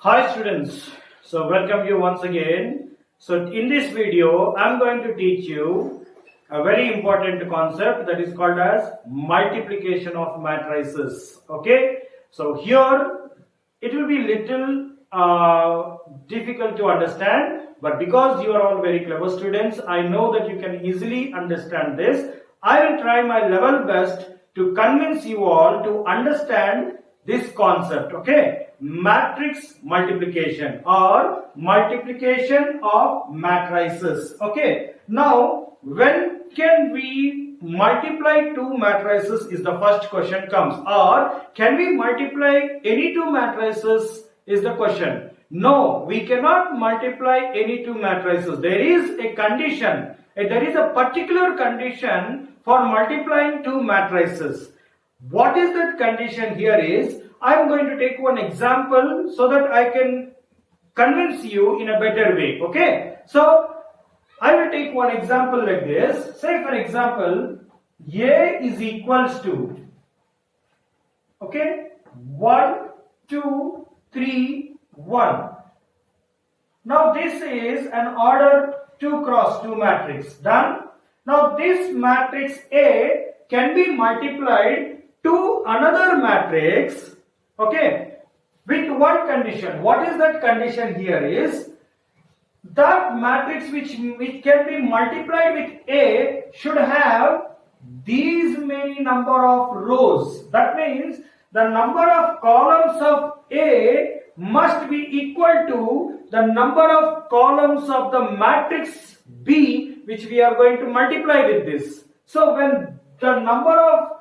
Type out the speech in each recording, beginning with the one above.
Hi students, so welcome you once again. So in this video, I'm going to teach you a very important concept that is called as multiplication of matrices. Okay, so here it will be little difficult to understand, but because you are all very clever students, I know that you can easily understand this. I will try my level best to convince you all to understand this concept. Okay, matrix multiplication or multiplication of matrices. Okay, now when can we multiply two matrices is the first question comes, or can we multiply any two matrices is the question. No, we cannot multiply any two matrices. There is a condition, there is a particular condition for multiplying two matrices. What is that condition here is, I am going to take one example so that I can convince you in a better way. Okay, so I will take one example like this. Say for example, A is equals to, okay, 1, 2, 3, 1. Now this is an order 2 cross 2 matrix. Done. Now this matrix A can be multiplied to another matrix, okay, with one condition. What is that condition here is, that matrix which can be multiplied with A should have these many number of rows. That means the number of columns of A must be equal to the number of columns of the matrix B which we are going to multiply with this. So when the number of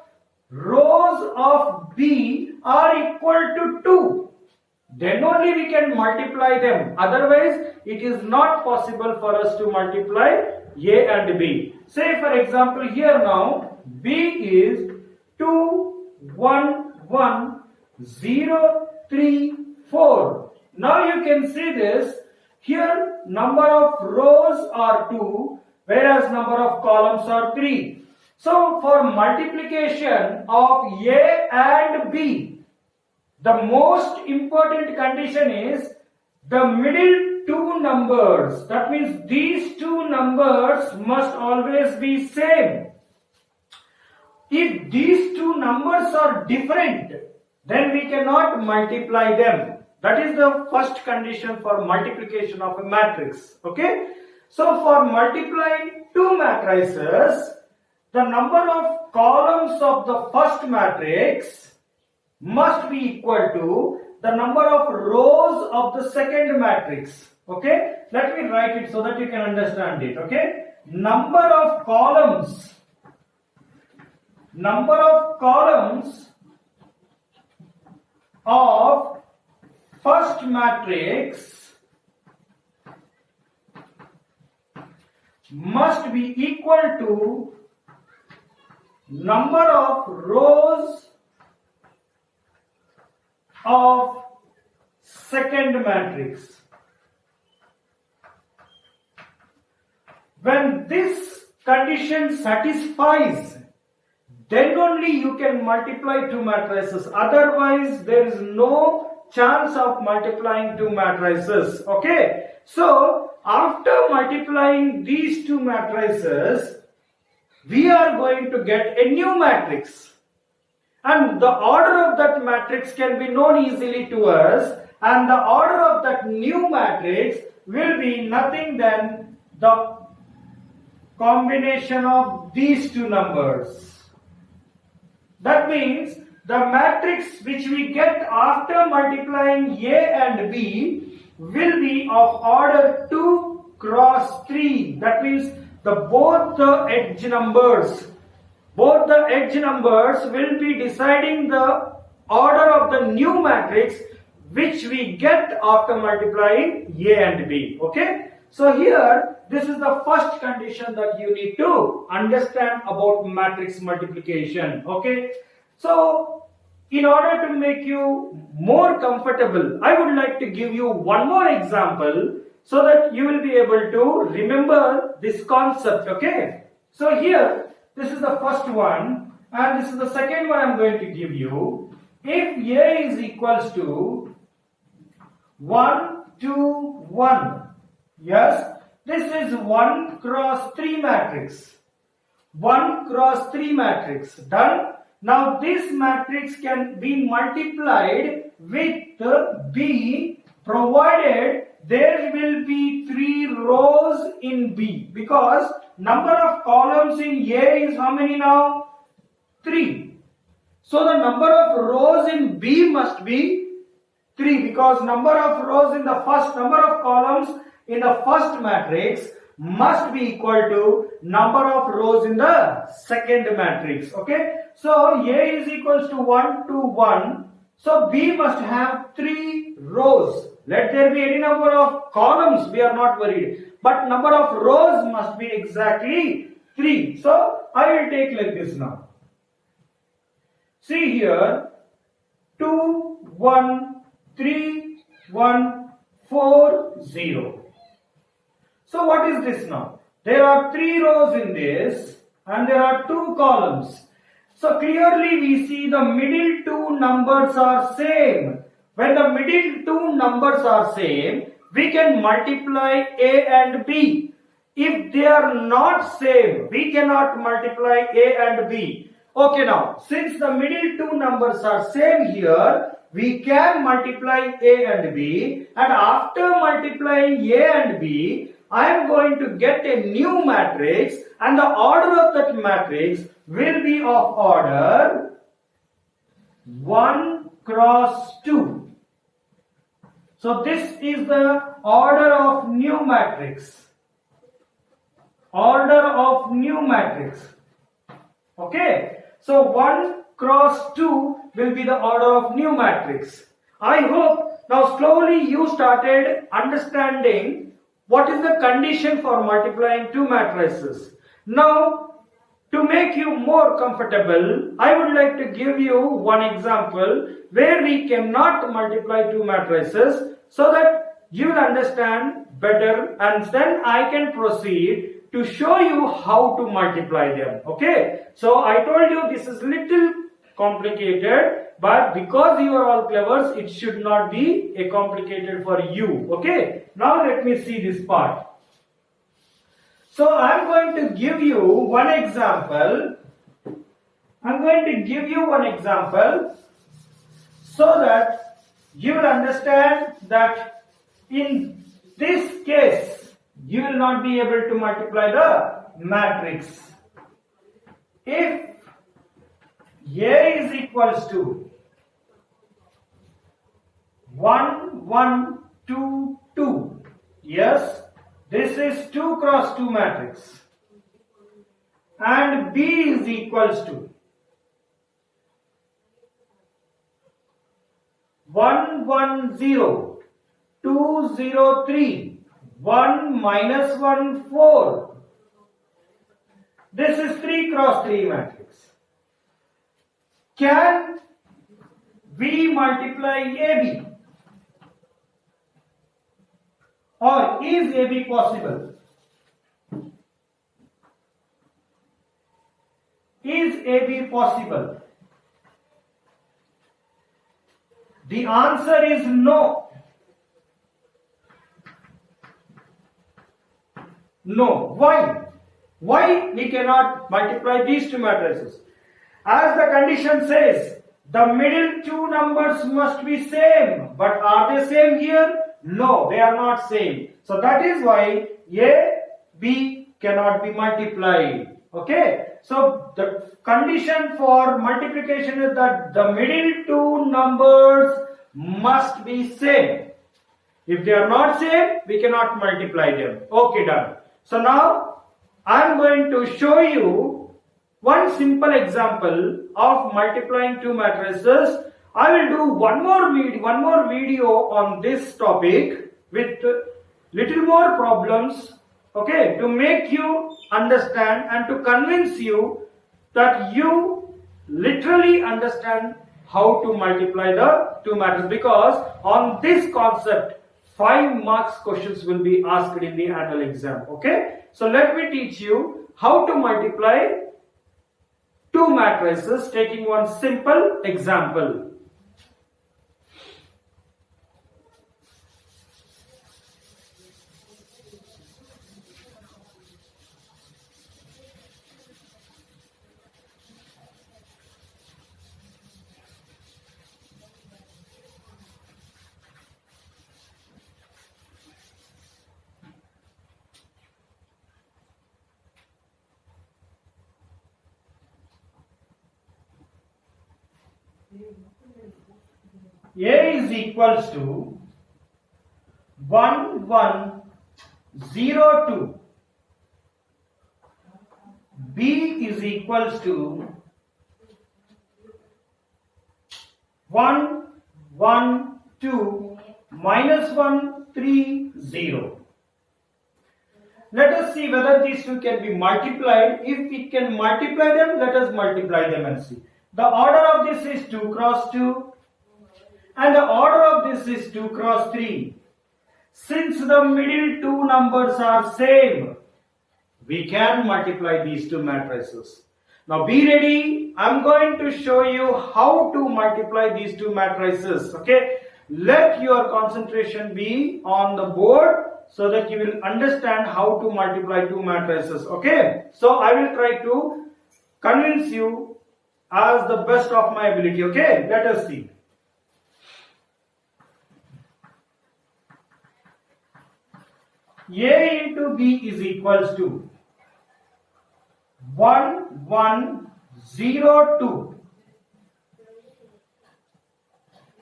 rows of B are equal to 2, then only we can multiply them. Otherwise, it is not possible for us to multiply A and B. Say for example, here now B is 2, 1, 1, 0, 3, 4. Now you can see this. Here number of rows are 2, whereas number of columns are 3. So for multiplication of A and B, the most important condition is the middle two numbers. That means these two numbers must always be same. If these two numbers are different, then we cannot multiply them. That is the first condition for multiplication of a matrix. Okay. So for multiplying two matrices, the number of columns of the first matrix must be equal to the number of rows of the second matrix. Okay, let me write it so that you can understand it. Okay, number of columns of first matrix must be equal to number of rows of second matrix. When this condition satisfies, then only you can multiply two matrices. Otherwise, there is no chance of multiplying two matrices. Okay. So, after multiplying these two matrices, we are going to get a new matrix. And the order of that matrix can be known easily to us, and the order of that new matrix will be nothing than the combination of these two numbers. That means the matrix which we get after multiplying A and B will be of order 2 cross 3. That means both the edge numbers will be deciding the order of the new matrix which we get after multiplying A and B. Okay. So here, this is the first condition that you need to understand about matrix multiplication. Okay. So in order to make you more comfortable, I would like to give you one more example so that you will be able to remember this concept. Okay. So here, this is the first one, and this is the second one I am going to give you. If A is equals to 1, 2, 1. Yes, this is 1 cross 3 matrix. 1 cross 3 matrix. Done. Now this matrix can be multiplied with B, provided there will be 3 rows in B, because number of columns in A is how many now? 3. So the number of rows in B must be 3, because number of rows in the first, number of columns in the first matrix must be equal to number of rows in the second matrix. Okay, so A is equals to 1 to 1. So B must have 3 rows. Let there be any number of columns, we are not worried, but number of rows must be exactly 3. So I will take like this now. See here, 2, 1, 3, 1, 4, 0. So what is this now? There are 3 rows in this and there are 2 columns. So clearly we see the middle 2 numbers are same. When the middle 2 numbers are same, we can multiply A and B. If they are not same, we cannot multiply A and B. Okay, now since the middle 2 numbers are same here, we can multiply A and B, and after multiplying A and B, I am going to get a new matrix, and the order of that matrix will be of order 1 cross 2. So this is the order of new matrix. Order of new matrix. Okay. So 1 cross 2 will be the order of new matrix. I hope now slowly you started understanding what is the condition for multiplying 2 matrices. Now, to make you more comfortable, I would like to give you one example where we cannot multiply 2 matrices, so that you will understand better, and then I can proceed to show you how to multiply them. Okay, so I told you this is little complicated, but because you are all clever, it should not be a complicated for you. Okay, now let me see this part. So I am going to give you one example. I am going to give you one example so that you will understand that in this case you will not be able to multiply the matrix. If A is equals to 1, 1, 2, 2. Yes, this is 2 cross 2 matrix. And B is equals to 1, 1, 0, 2, 0, 3. 1 minus 1, 4. This is 3 cross 3 matrix. Can we multiply AB? Or is AB possible? Is AB possible? The answer is no. No. Why? Why we cannot multiply these 2 matrices? As the condition says, the middle 2 numbers must be same. But are they same here? No, they are not same. So that is why A, B cannot be multiplied. Okay. So the condition for multiplication is that the middle 2 numbers must be same. If they are not same, we cannot multiply them. Okay, done. So now I am going to show you one simple example of multiplying 2 matrices. I will do one more video on this topic with little more problems, okay, to make you understand and to convince you that you literally understand how to multiply the 2 matrices, because on this concept 5 marks questions will be asked in the annual exam. Okay, so let me teach you how to multiply 2 matrices taking one simple example. A is equals to 1102. B is equals to 112 minus 130. Let us see whether these two can be multiplied. If we can multiply them, let us multiply them and see. The order of this is 2 cross 2 and the order of this is 2 cross 3. Since the middle two numbers are same, we can multiply these two matrices. Now be ready. I'm going to show you how to multiply these two matrices. Okay. Let your concentration be on the board so that you will understand how to multiply two matrices. Okay. So I will try to convince you as the best of my ability. Okay. Let us see. A into B is equals to 1102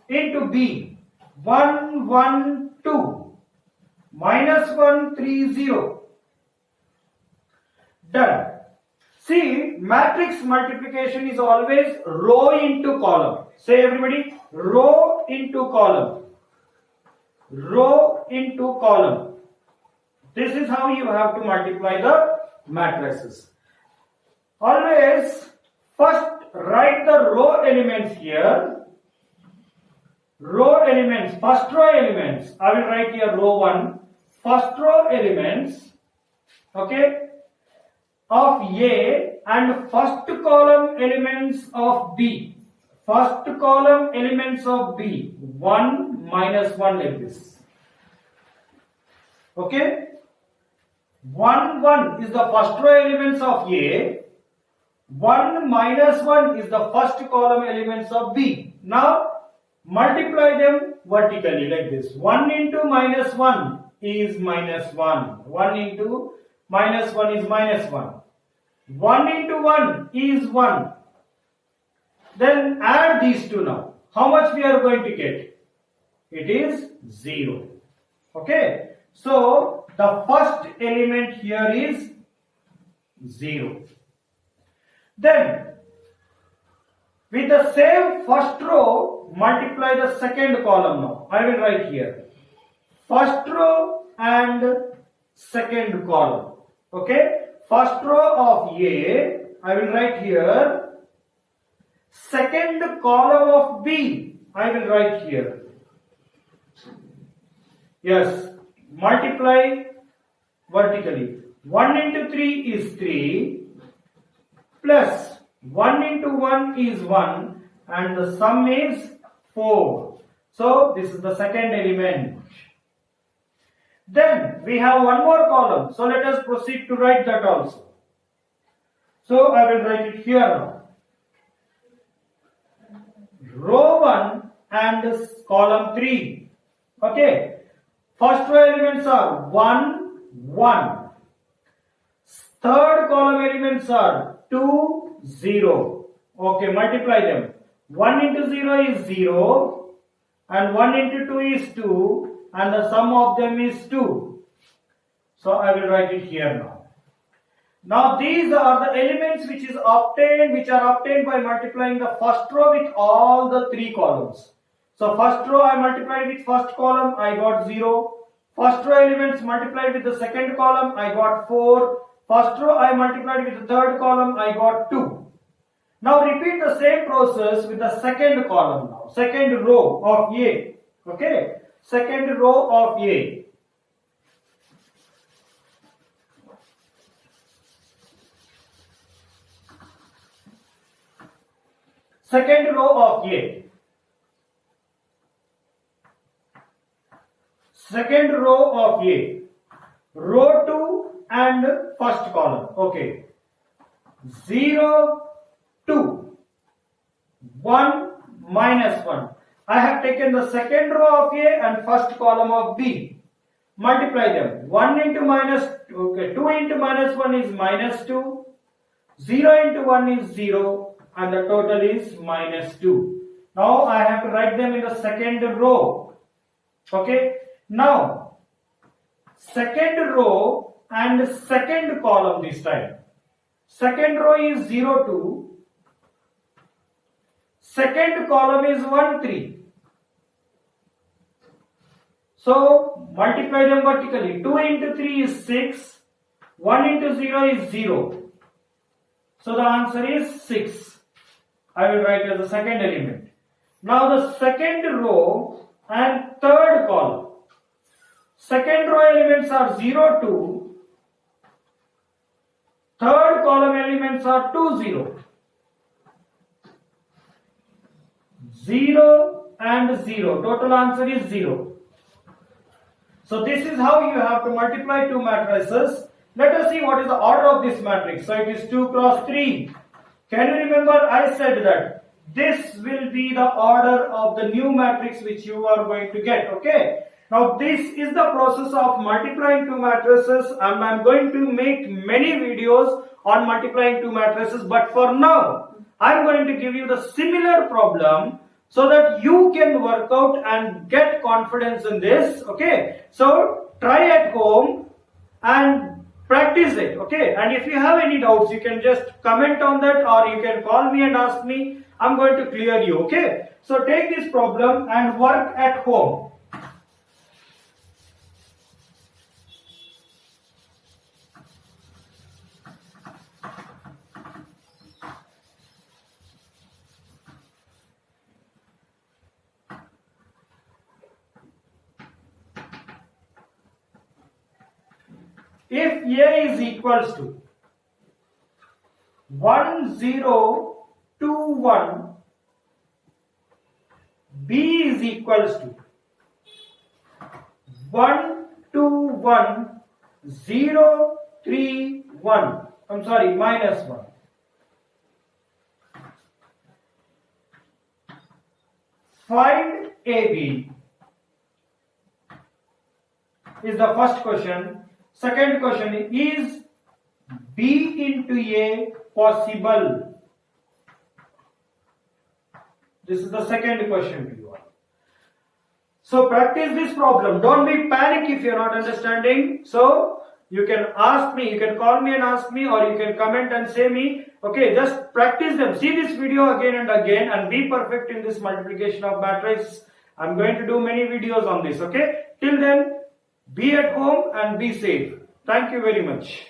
into B 112 minus 130. Done. See, matrix multiplication is always row into column. Say everybody, row into column. Row into column. This is how you have to multiply the matrices. Always first write the row elements here. Row elements, first row elements. I will write here row 1. First row elements, okay, of A and first column elements of B. First column elements of B. 1 minus 1 like this. Okay. 1, 1 is the first row elements of A. 1 minus 1 is the first column elements of B. Now multiply them vertically like this. 1 into minus 1 is minus 1. 1 into minus 1 is minus 1. 1 into 1 is 1. Then add these two now. How much we are going to get? It is 0. Okay. So the first element here is 0. Then with the same first row, multiply the second column now. I will write here. First row and second column. Okay. First row of A, I will write here. Second column of B, I will write here. Yes. Multiply vertically. 1 into 3 is 3 plus 1 into 1 is 1 and the sum is 4. So this is the second element. Then we have one more column. So let us proceed to write that also. So I will write it here now. Row 1 and column 3. Okay. First row elements are 1, 1. Third column elements are 2, 0. Okay, multiply them. 1 into 0 is 0 and 1 into 2 is 2 and the sum of them is 2. So I will write it here now. Now these are the elements which are obtained by multiplying the first row with all the three columns. So first row I multiplied with first column, I got 0. First row elements multiplied with the second column, I got 4. First row I multiplied with the third column, I got 2. Now repeat the same process with the second column now. Second row of A. Okay. Second row of A. Second row of A. Second row of A. Row 2 and first column. Okay. 0, 2. 1 minus 1. I have taken the second row of A and first column of B. Multiply them. 1 into minus, okay, 2 into minus 1 is minus 2. 0 into 1 is 0 and the total is minus 2. Now I have to write them in the second row. Okay. Now second row and second column this time. Second row is 0, 2. Second column is 1, 3. So multiply them vertically. 2 into 3 is 6. 1 into 0 is 0. So the answer is 6. I will write as the second element. Now the second row and third column. Second row elements are 0, 2. Third column elements are 2, 0. 0 and 0. Total answer is 0. So this is how you have to multiply two matrices. Let us see what is the order of this matrix. So it is 2 cross 3. Can you remember I said that this will be the order of the new matrix which you are going to get. Okay. Now this is the process of multiplying two matrices, and I am going to make many videos on multiplying two matrices, but for now I am going to give you the similar problem so that you can work out and get confidence in this. Okay. So try at home and practice it. Okay. And if you have any doubts, you can just comment on that, or you can call me and ask me. I'm going to clear you. Okay. So take this problem and work at home. If A is equals to 1, 0, 2, 1, B is equals to 1, 2, 1, 0, 3, 1. I'm sorry, minus 1. Find AB is the first question. Second question is B into A possible? This is the second question to you all. So practice this problem. Don't be panic if you are not understanding. So you can ask me, you can call me and ask me, or you can comment and say me. Okay, just practice them. See this video again and again and be perfect in this multiplication of matrix. I'm going to do many videos on this. Okay. Till then, be at home and be safe. Thank you very much.